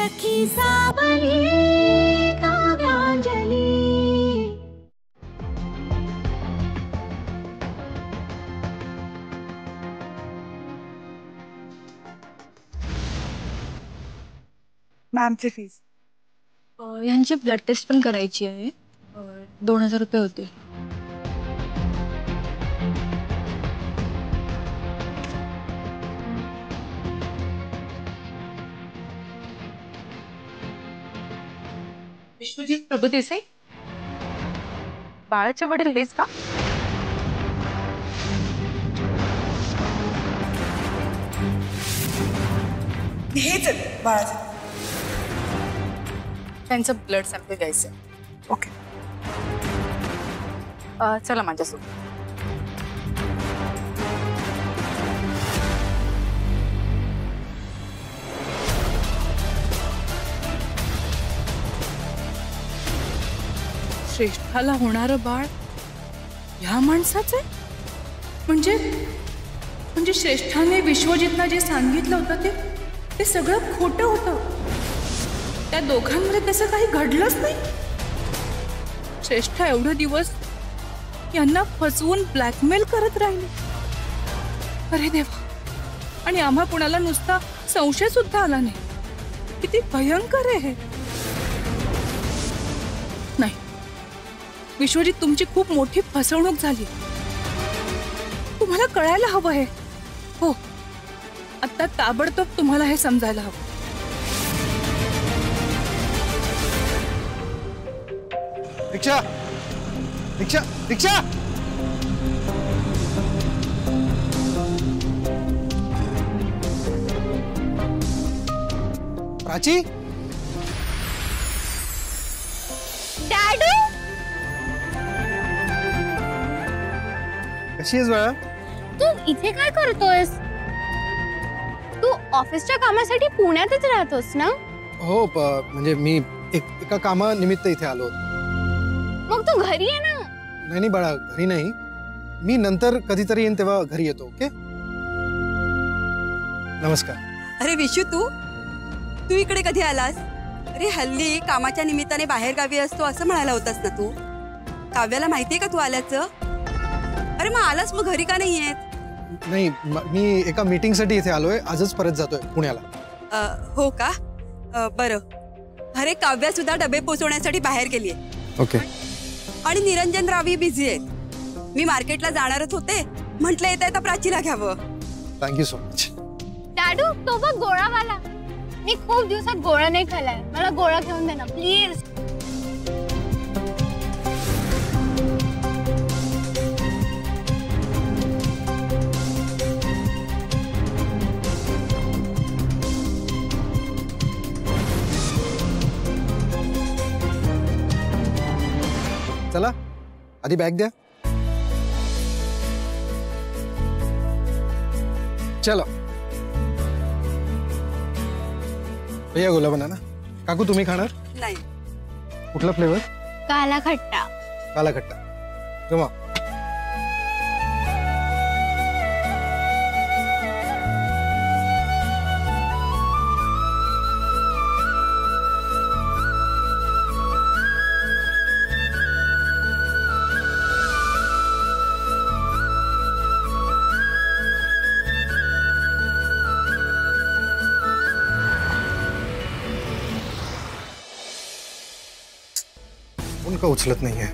सखी सावली काव्यांजली। मॅमची फीस यांची blood taste पण करायची आहे। 2000 रुपये होते। विश्वजीत प्रभुदेसाई, बाळाचे वडील हेच का? हेच बाळाचे। त्यांचं ब्लड सॅम्पल घ्यायचं। ओके, चला माझ्यासोबत। श्रेष्ठाला होणारं बाळ ह्या माणसाचं आहे? म्हणजे श्रेष्ठाने विश्वजितला जे सांगितलं होतं ते सगळं खोटं होतं। त्या दोघांमध्ये तसं काही घडलंच नाही। श्रेष्ठा एवढे दिवस यांना फसवून ब्लॅकमेल करत राहिले। अरे देवा, आणि आम्हा कुणाला नुसता संशय सुद्धा आला नाही। किती भयंकर आहे हे। नाही विश्वजीत, तुमची खूप मोठी फसवणूक झाली। तुम्हाला कळायला हवं हे। हो, आता ताबडतोब तुम्हाला हे समजायला हवं। रिक्षा रिक्षा रिक्षा, प्राची, डॅडू कशी आहेस बाळा? तू इथे काय करतोयस? तू ऑफिसच्या कामासाठी पुण्यातच राहतोस ना? हो, म्हणजे मी एका कामानिमित्त इथे आलो। मग तू घरी ये ना। नाही बाळा, घरी नाही, मी नंतर कधीतरी येईन तेव्हा घरी येतो। ओके, नमस्कार। अरे विशू, तू इकडे कधी आलास? अरे हल्ली कामाच्या निमित्ताने बाहेर गावी असतो असं म्हणायला होतास ना तू? काव्याला माहितीये का तू आल्याचं? अरे मग आलास, मग घरी का नाही येत? नाही, मी एका मीटिंग साठी इथे आलोय, आजच परत जातोय पुण्याला। हो का? बरं। अरे काव्या सुद्धा डबे पोचवण्यासाठी बाहेर गेलीये। ओके। आणि निरंजन रावी बिझी आहेत। मी मार्केटला जाणारच होते, म्हटलं येता येता प्राचीला घ्यावं। Thank you so much. डॅडू, तो बघ गोळावाला। मी खूप दिवसात गोळा नाही खाल्लाय, मला गोळा घेऊन दे ना प्लीज। चला आधी बॅग द्या। चलो भैया, गुलाब बनाना। काकू, तुम्ही खाणार? नाही। कुठला फ्लेवर? काला खट्टा। काला खट्टा। जमा। उनका उचलत नहीं है।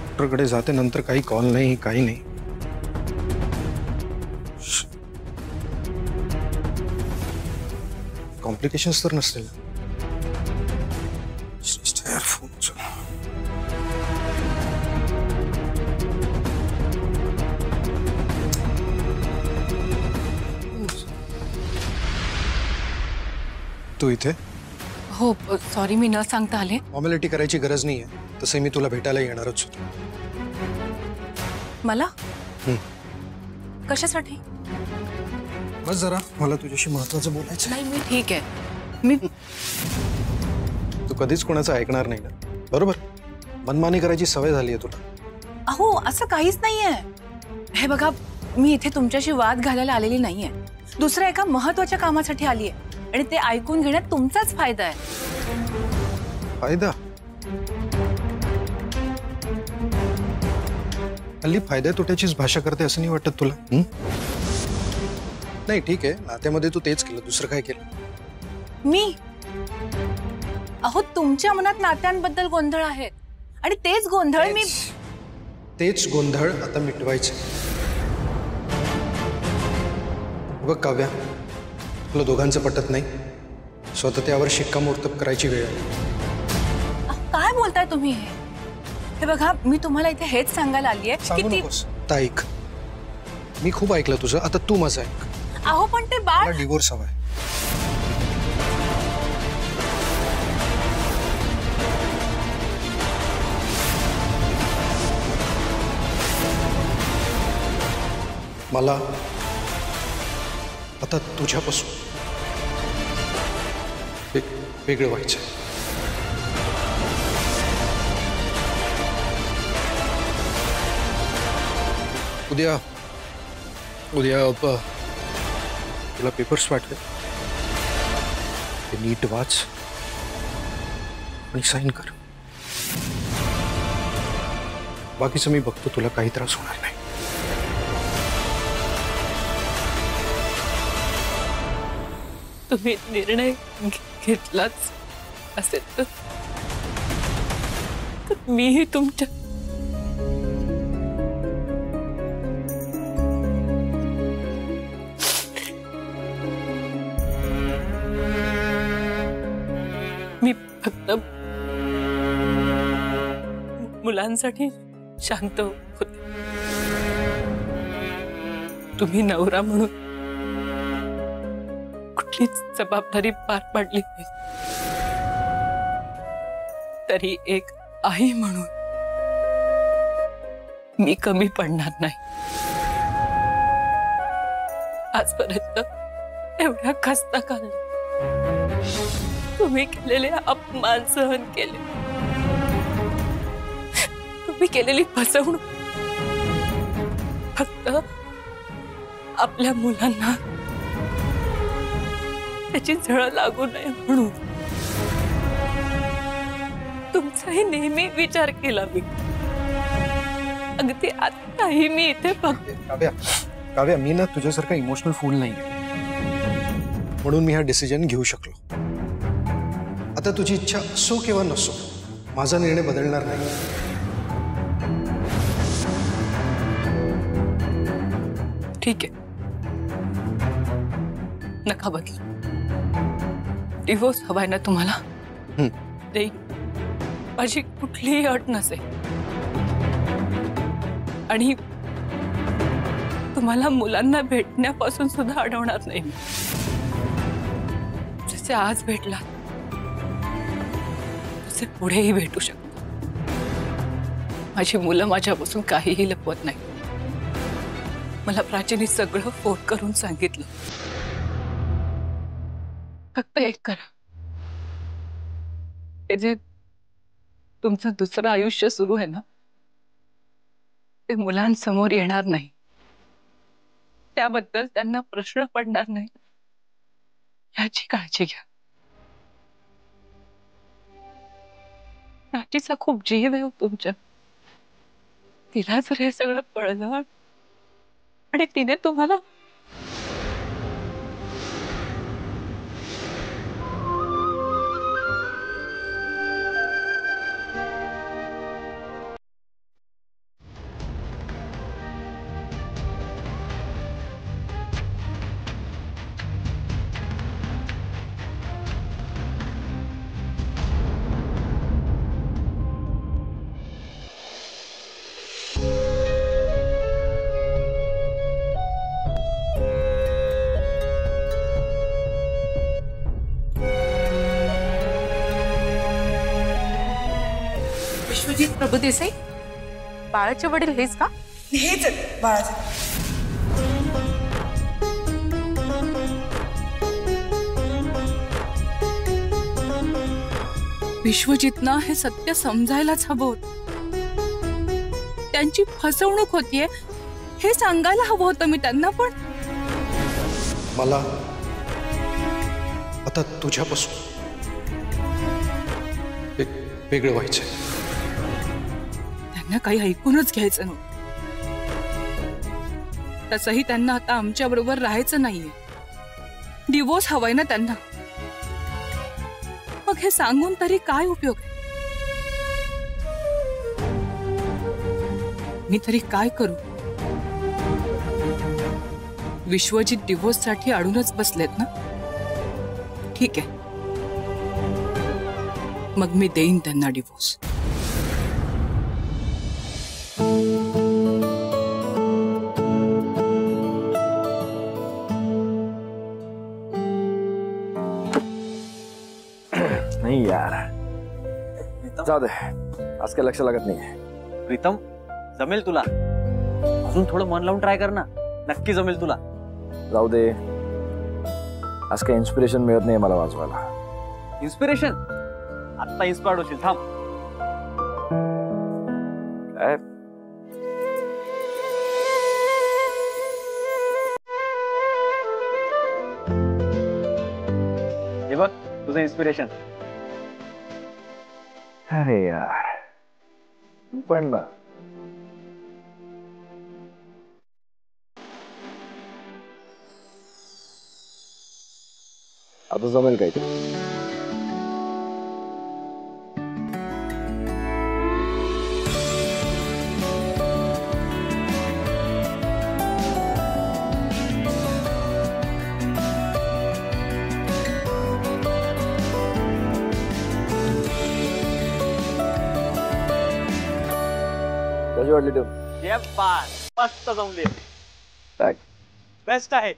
डॉक्टरकडे जाते, नंतर काही कॉल नाही, काही नाही। कॉम्प्लिकेशन्स तर नसतील? फोन तू इथे? हो, सॉरी, मी न सांगता आले। फॉर्मॅलिटी करायची गरज नाहीये, तसे मी तुला भेटायला येणारच होतो। मला? कशासाठी? बस जरा, मला तुझ्याशी महत्त्वाचं बोलायचं। नाही, मी ठीक आहे। मी तू कधीच कोणाचं ऐकणार नाही ना, बरोबर? मनमानी करायची सवय झाली आहे तुला। अहो, असं काहीच नाहीये। हे बघा, मी इथे तुमच्याशी वाद घालायला आलेली नाहीये. दुसऱ्या एका महत्वाच्या कामासाठी आली आहे आणि ते ऐकून घेण्यात तुमचाच फायदा आहे. फायदा? हल्ली फायद्या तोट्याचीच भाषा करते असं नाही वाटत तुला? नाही ठीक आहे, नात्यामध्ये तू तेच केलं, दुसरं काय केलं? मी अहो तुमच्या मनात नात्यांबद्दल गोंधळ आहेत आणि तेच गोंधळ मी तेच गोंधळ आता मिटवायचे. बघ काव्या, तुला दोघांचं पटत नाही, स्वतः त्यावर शिक्कामोर्तब करायची वेळ आहे. काय बोलताय तुम्ही? हे बघा, मी तुम्हाला इथे हेच सांगायला आली आहे सांगू की नकोस. आता ऐक, मी खूप ऐकलं तुझं, आता तू माझं ऐक. अहो पण ते बाळ मला डिवोर्स हवाय. मला आता तुझ्यापासून वेगळं व्हायचं. उद्या तुला पेपर्स वाटले, ते नीट वाच आणि साइन कर. बाकीचं मी बघतो, तुला काही त्रास होणार नाही. तुम्ही निर्णय घेतलाच असेल तर मीही तुमच्या मी फक्त मुलांसाठी शांत होते. तुम्ही नवरा म्हणून कुठलीच जबाबदारी पार पाडली नाही, तरी एक आई म्हणून मी कमी पडणार नाही. आजपर्यंत एवढ्या खस्ता काढल्या, तुम्ही केलेले अपमान सहन केले, तुम्ही केलेली फसवणूक फक्त आपल्या मुलांना त्याची झळ लागू नये म्हणून तुमचाही नेहमी विचार केला मी. अगदी आताही मी इथे फक्त काव्या, मी ना तुझ्यासारखा इमोशनल फूल नाही, म्हणून मी हा डिसिजन घेऊ शकलो. आता तुझी इच्छा असो किंवा नसो, माझा निर्णय बदलणार नाही. ठीक आहे, नका बदलू. डिवोर्स हवाय ना तुम्हाला? देईन, माझी कुठलीही अट नसेल. आणि तुम्हाला मुलांना भेटण्यापासून सुद्धा अडवणार नाही. जसे आज भेटला तसे पुढेही भेटू शकतो. माझी मुलं माझ्यापासून काहीही लपवत नाही. मला प्राचीने सगळं फोन करून सांगितलं. फक्त एक करा, हे जे तुमचं दुसरं आयुष्य सुरू आहे ना, ते मुलांसमोर येणार नाही. त्याबद्दल त्यांना प्रश्न पडणार नाही याची काळजी घ्या. प्राचीचा खूप जीव आहे तुमच्या. तिला जर हे सगळं कळलं आणि तिने तुम्हाला विश्वजित प्रभुदेसाई, बाळाचे वडील हेच का? हेच आहेत बाळाचे. विश्वजितना हे सत्य समजायलाच हवं होतं. त्यांची फसवणूक होतीये हे सांगायला हवं होतं मी त्यांना, पण मला आता तुझ्यापासून वेगळं व्हायचंय. त्यांना काही ऐकूनच घ्यायचं नव्हतं. तसंही त्यांना आता आमच्या बरोबर राहायचं नाहीये. डिवोर्स हवाय ना त्यांना. मग हे सांगून तरी काय उपयोग आहे? मी तरी काय करू? विश्वजित डिवोर्स साठी अडूनच बसलेत ना. ठीक आहे, मग मी देईन त्यांना डिवोर्स. नहीं यार, जाऊ दे, आज काय लक्ष लागत नाही. प्रीतम, जमेल तुला. अजून थोडं मन लावून ट्राय कर ना, नक्की जमेल तुला. जाऊ दे, आज काय इन्स्पिरेशन मिळत नाही मला वाचवायला. इन्स्पिरेशन? आता इन्स्पायर्ड होशील, थांब. काय हे बघ तुझं इन्स्पिरेशन. अरे यार, पण ना आता जमेल काय ते. कशी वाटली तू? ये बात मस्त जमली. काय बेस्ट आहे.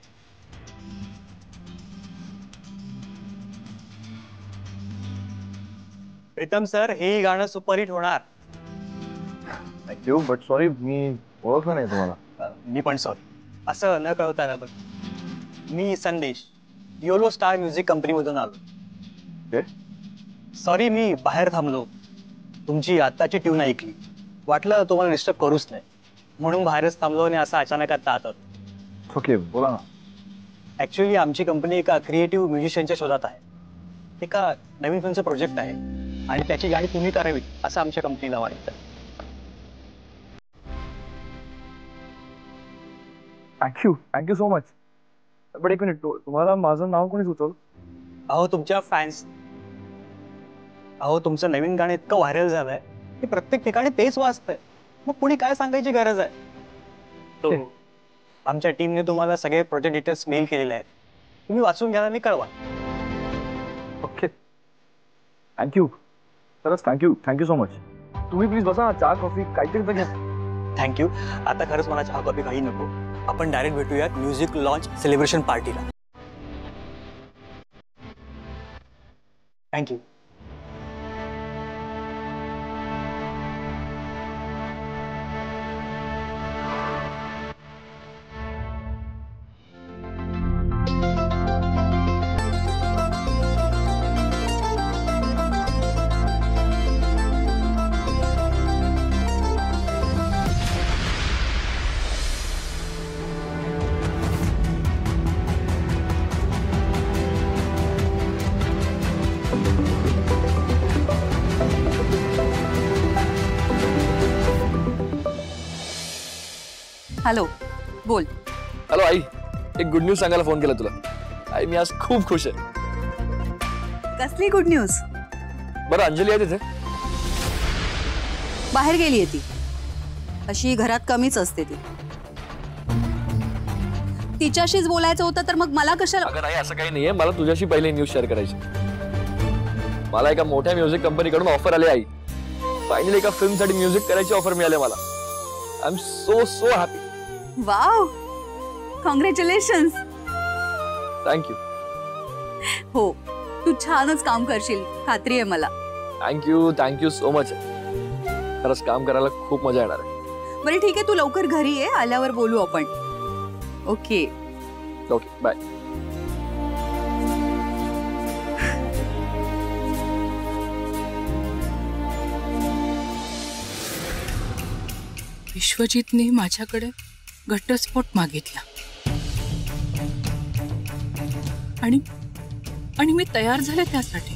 प्रीतम सर, हे गाणं सुपरहिट होणार. थँक्यू, बट सॉरी, मी ओळखलं नाही तुम्हाला. मी पण सॉरी. असं न कळता ना, बघ, मी संदेश योलो स्टार म्युझिक कंपनीमधून आलो. सॉरी, मी बाहेर थांबलो. तुमची आत्ताची ट्यून ऐकली, वाटलं तुम्हाला डिस्टर्ब करूच नाही, म्हणून बाहेरच थांबलो आणि असं अचानक आता आत आलो. ओके, बोला ना. ऍक्च्युअली आमची कंपनी एका क्रिएटिव्ह म्युझिशियनच्या शोधात आहे. एका नवीन फिल्मचं प्रोजेक्ट आहे आणि त्याची गाणी तुम्ही करावी असं आमच्या कंपनीला वाटतं. Thank you so much. बट एक मिनिट, तुम्हाला माझं नाव कोणी सुचवलं? अहो, तुमच्या फॅन्स. अहो, तुमचं नवीन गाणं इतकं व्हायरल झालंय की प्रत्येक ठिकाणी तेच वाजतंय. मग पुढे काय सांगायची गरज आहे? तो आमच्या टीमने तुम्हाला सगळे प्रोजेक्ट डिटेल्स मेल केलेले आहेत. तुम्ही वाचून घ्या आणि कळवा. ओके, थँक्यू, खरंच थँक्यू सो मच. तुम्ही प्लीज बसा, चहा कॉफी काहीतरी तर घ्या. थँक्यू. आता खरंच मला चहा कॉफी काही नको. आपण डायरेक्ट भेटूयात म्युझिक लॉन्च सेलिब्रेशन पार्टीला. थँक्यू. हॅलो, बोल. हॅलो आई, एक गुड न्यूज सांगायला फोन केला तुला. आई, मी आज खूप खुश आहे. कसली गुड न्यूज? बरं, अंजली आहे तिथे? बाहेर गेली ती. अशी घरात कमीच असते ती. तिच्याशीच बोलायचं होतं तर मग मला कशाला? अगं नाही, असं काही नाहीये. मला तुझ्याशी पहिले न्यूज शेअर करायची. मला एका मोठ्या म्युझिक कंपनीकडून ऑफर आली आई. फायनली एका फिल्मसाठी म्युझिक करायची ऑफर मिळाली मला. I am so happy. Wow, congratulations. Thank you. हो, तू छानच काम करशील, खात्री आहे मला. Thank you so much. खरंच काम करायला खूप मजा येणार आहे. बरं ठीक आहे, तू लवकर घरी ये, आल्यावर बोलू आपण. Okay bye. विश्वजितने माझ्याकडे घटस्फोट मागितला आणि आणि मी तयार झाले त्यासाठी.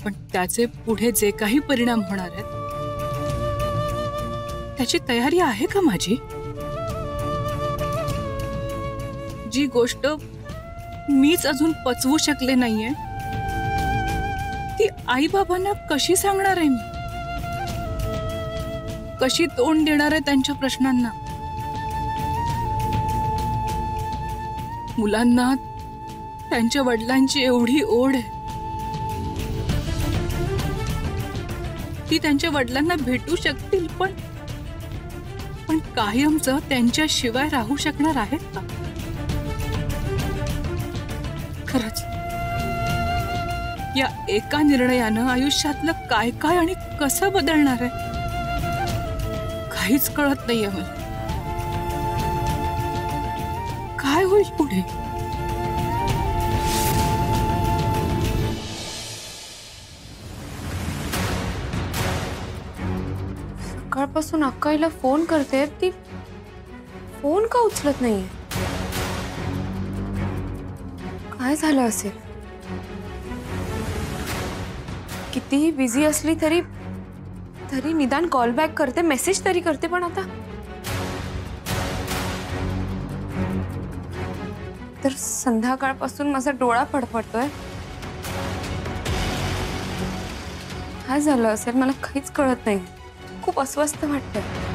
पण त्याचे पुढे जे काही परिणाम होणार आहेत त्याची तयारी आहे का माझी? जी गोष्ट मीच अजून पचवू शकले नाहीये ती आई बाबांना कशी सांगणार आहे मी? कशी तोंड देणार आहे त्यांच्या प्रश्नांना? मुलांना त्यांच्या वडिलांची एवढी ओढ आहे, ती त्यांच्या वडिलांना भेटू शकतील पण कायमचं त्यांच्याशिवाय राहू शकणार आहेत का? खरंच या एका निर्णयानं आयुष्यातलं काय काय आणि कसं बदलणार आहे काहीच कळत नाहीये मला. काय होईल पुढे? सकाळपासून अक्काईला फोन करते, ती फोन का उचलत नाहीये? काय झालं असेल? कितीही बिझी असली तरी निदान कॉल बॅक करते, मेसेज तरी करते. पण आता तर संध्याकाळपासून माझा डोळा फडफडतोय. काय झालं असेल मला काहीच कळत नाही. खूप अस्वस्थ वाटतंय.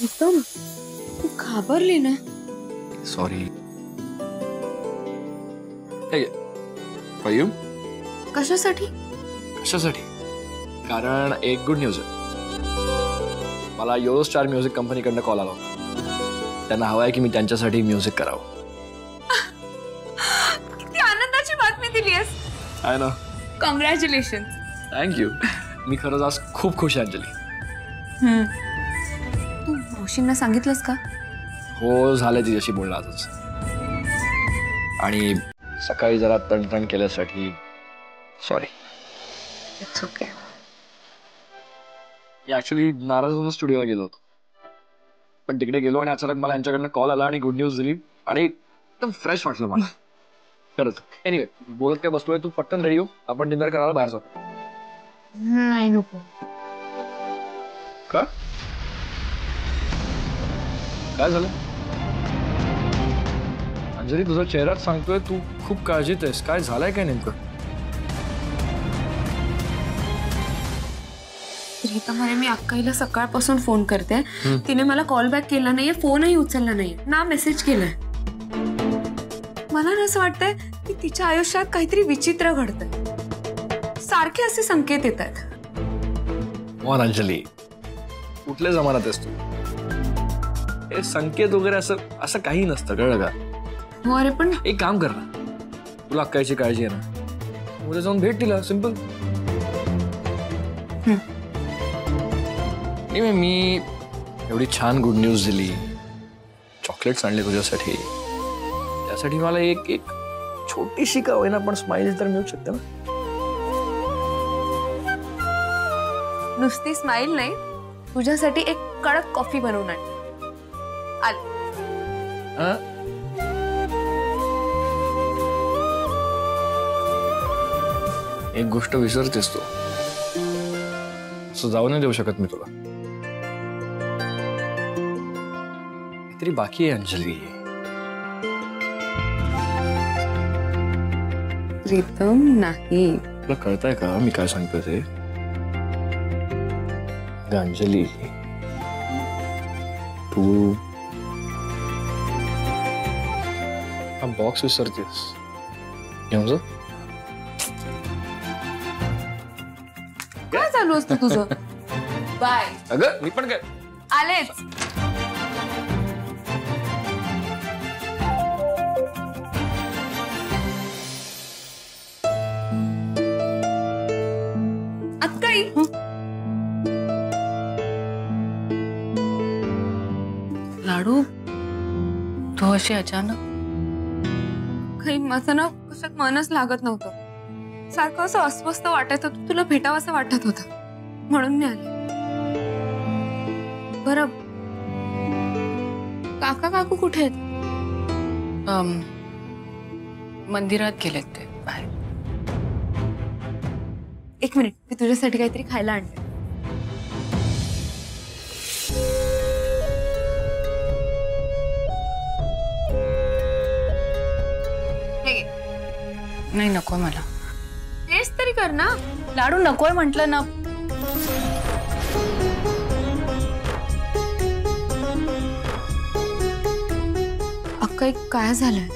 एकदम तू घाबरली ना? सॉरी. कशासाठी? कशासाठी? कारण एक गुड न्यूज आहे. मला योलो स्टार म्युझिक कंपनीकडनं कॉल आला होता. त्यांना हवं आहे की मी त्यांच्यासाठी म्युझिक करावं. किती आनंदाची बातमी दिली आहेस. आहे ना. कॉंग्रॅच्युलेशन. थँक्यू. मी खरंच आज खूप खुश आहे अंजली. तू मावशींना सांगितलंस का? हो, झालं तिच्याशी बोलणं आजच. आणि सकाळी जरा तणतण केल्यासाठी सॉरी. It's okay. मी ऍक्च्युली नाराज होऊन स्टुडिओला गेलो होतो. पण तिकडे गेलो आणि अचानक मला यांच्याकडनं कॉल आला आणि गुड न्यूज दिली आणि एकदम फ्रेश वाटलं मला. खरंच. एनिवे, बोलत काय बसलोय, तू पटकन रेडी हो, आपण डिनर करायला बाहेर जाऊ. नाही नको. का? काय झालं? अंजली, तुझा चेहराच सांगतोय तू खूप काळजीत आहेस. काय झालंय काय नेमकं? प्रीतम, मी अक्काईला सकाळपासून फोन करते. तिने मला कॉल बॅक केला नाहीये, फोनही उचलला नाहीये, ना मेसेज केलाय. मला असं वाटतंय की तिच्या आयुष्यात काहीतरी विचित्र घडतंय. सारखे असे संकेत येत आहेत. वन अंजली, कुठल्या जमान्यात आहेस तू? हे संकेत वगैरे असं काही नसतं, कळलं का? हो. अरे पण एक काम कर ना, तुला अक्काईची काळजी आहे ना, उद्या जाऊन भेट तिला. सिंपल. मी एवढी छान गुड न्यूज दिली, चॉकलेट्स आणले तुझ्यासाठी, त्यासाठी मला एक छोटीशी का होईना पण स्माइल तर मिळू शकते ना. नुसती स्माइल नाही, तुझ्यासाठी एक कडक कॉफी बनवून आण. एक गोष्ट विसरतेस तू. असं जाऊ नाही देऊ शकत मी तुला. तरी बाकी आहे अंजली. प्रीतम नाही. तुला कळतंय का मी काय सांगतोय ते? अंजली, तू हा बॉक्स विसरतेस. घेऊन जा. काय चालू असतं तुझं? बाय. अगं मी पण काय आलेच. हो अशी अचानक? काही माझं ना कशात मनच लागत नव्हतं. सारखं असं अस्वस्थ वाटत होतं, तुला भेटावं असं वाटत होतं, म्हणून मी आले. बरं, काका काकू कुठे आहेत? मंदिरात गेलेत ते बाहेर. एक मिनिट, मी तुझ्यासाठी काहीतरी खायला आणते. नाही नको मला. टेस्ट तरी कर ना. लाडू नकोय म्हटलं ना. अक्का, काय झालंय?